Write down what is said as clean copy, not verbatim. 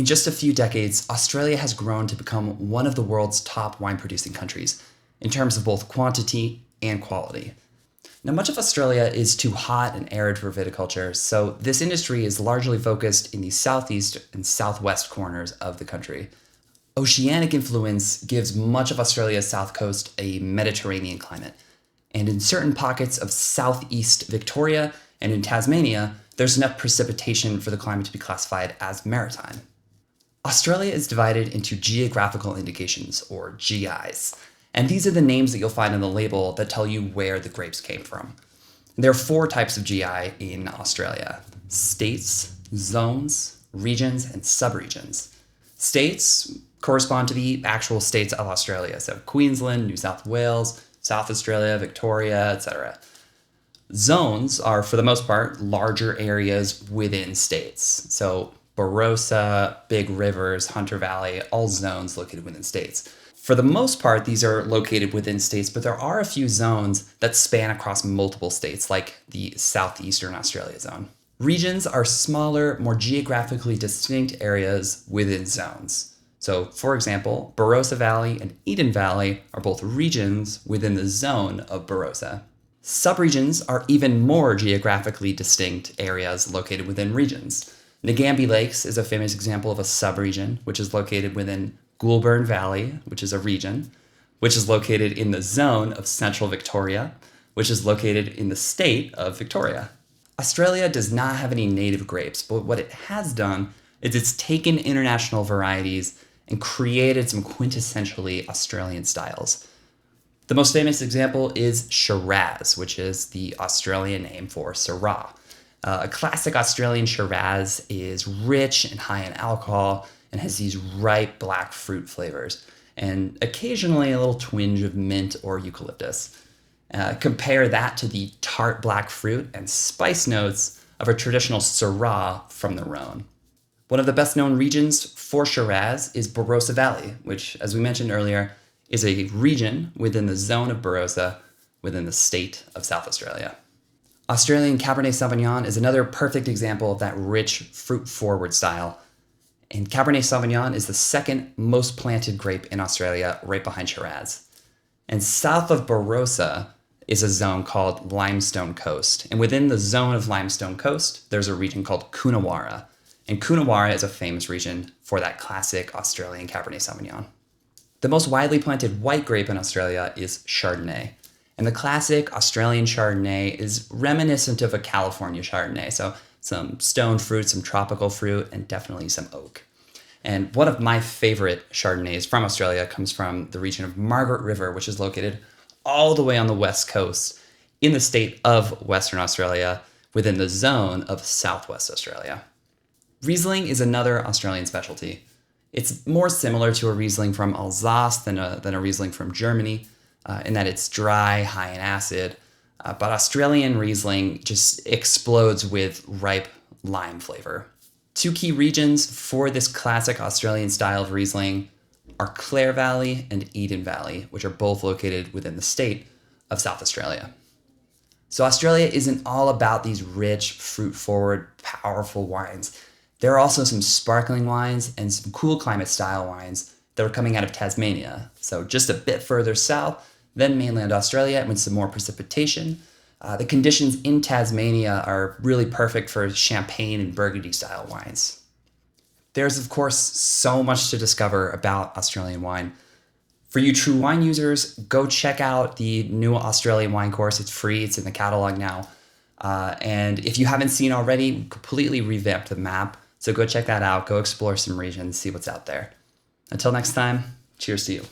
In just a few decades, Australia has grown to become one of the world's top wine-producing countries, in terms of both quantity and quality. Now, much of Australia is too hot and arid for viticulture, so this industry is largely focused in the southeast and southwest corners of the country. Oceanic influence gives much of Australia's south coast a Mediterranean climate, and in certain pockets of southeast Victoria and in Tasmania, there's enough precipitation for the climate to be classified as maritime. Australia is divided into geographical indications, or GIs, and these are the names that you'll find on the label that tell you where the grapes came from. There are 4 types of GI in Australia: states, zones, regions, and subregions. States correspond to the actual states of Australia, so Queensland, New South Wales, South Australia, Victoria, etc. Zones are, for the most part, larger areas within states. So Barossa, Big Rivers, Hunter Valley, all zones located within states. For the most part, these are located within states, but there are a few zones that span across multiple states, like the Southeastern Australia zone. Regions are smaller, more geographically distinct areas within zones. So, for example, Barossa Valley and Eden Valley are both regions within the zone of Barossa. Subregions are even more geographically distinct areas located within regions. Ngambie Lakes is a famous example of a subregion, which is located within Goulburn Valley, which is a region, which is located in the zone of Central Victoria, which is located in the state of Victoria. Australia does not have any native grapes, but what it has done is it's taken international varieties and created some quintessentially Australian styles. The most famous example is Shiraz, which is the Australian name for Syrah. A classic Australian Shiraz is rich and high in alcohol and has these ripe black fruit flavors, and occasionally a little twinge of mint or eucalyptus. Compare that to the tart black fruit and spice notes of a traditional Syrah from the Rhone. One of the best known regions for Shiraz is Barossa Valley, which, as we mentioned earlier, is a region within the zone of Barossa within the state of South Australia. Australian Cabernet Sauvignon is another perfect example of that rich, fruit-forward style. And Cabernet Sauvignon is the second most planted grape in Australia, right behind Shiraz. And south of Barossa is a zone called Limestone Coast. And within the zone of Limestone Coast, there's a region called Coonawarra. And Coonawarra is a famous region for that classic Australian Cabernet Sauvignon. The most widely planted white grape in Australia is Chardonnay. And the classic Australian Chardonnay is reminiscent of a California Chardonnay, so some stone fruit, some tropical fruit, and definitely some oak. And one of my favorite Chardonnays from Australia comes from the region of Margaret River, which is located all the way on the west coast in the state of Western Australia within the zone of Southwest Australia. Riesling is another Australian specialty. It's more similar to a Riesling from Alsace than a Riesling from Germany, in that it's dry, high in acid, but Australian Riesling just explodes with ripe lime flavor. 2 key regions for this classic Australian style of Riesling are Clare Valley and Eden Valley, which are both located within the state of South Australia. So Australia isn't all about these rich, fruit-forward, powerful wines. There are also some sparkling wines and some cool climate style wines that are coming out of Tasmania, so just a bit further south than mainland Australia with some more precipitation. The conditions in Tasmania are really perfect for champagne and Burgundy style wines. There's, of course, so much to discover about Australian wine. For you true wine users, go check out the new Australian wine course. It's free, it's in the catalog now. And if you haven't seen already, we completely revamped the map. So go check that out, go explore some regions, see what's out there. Until next time, cheers to you.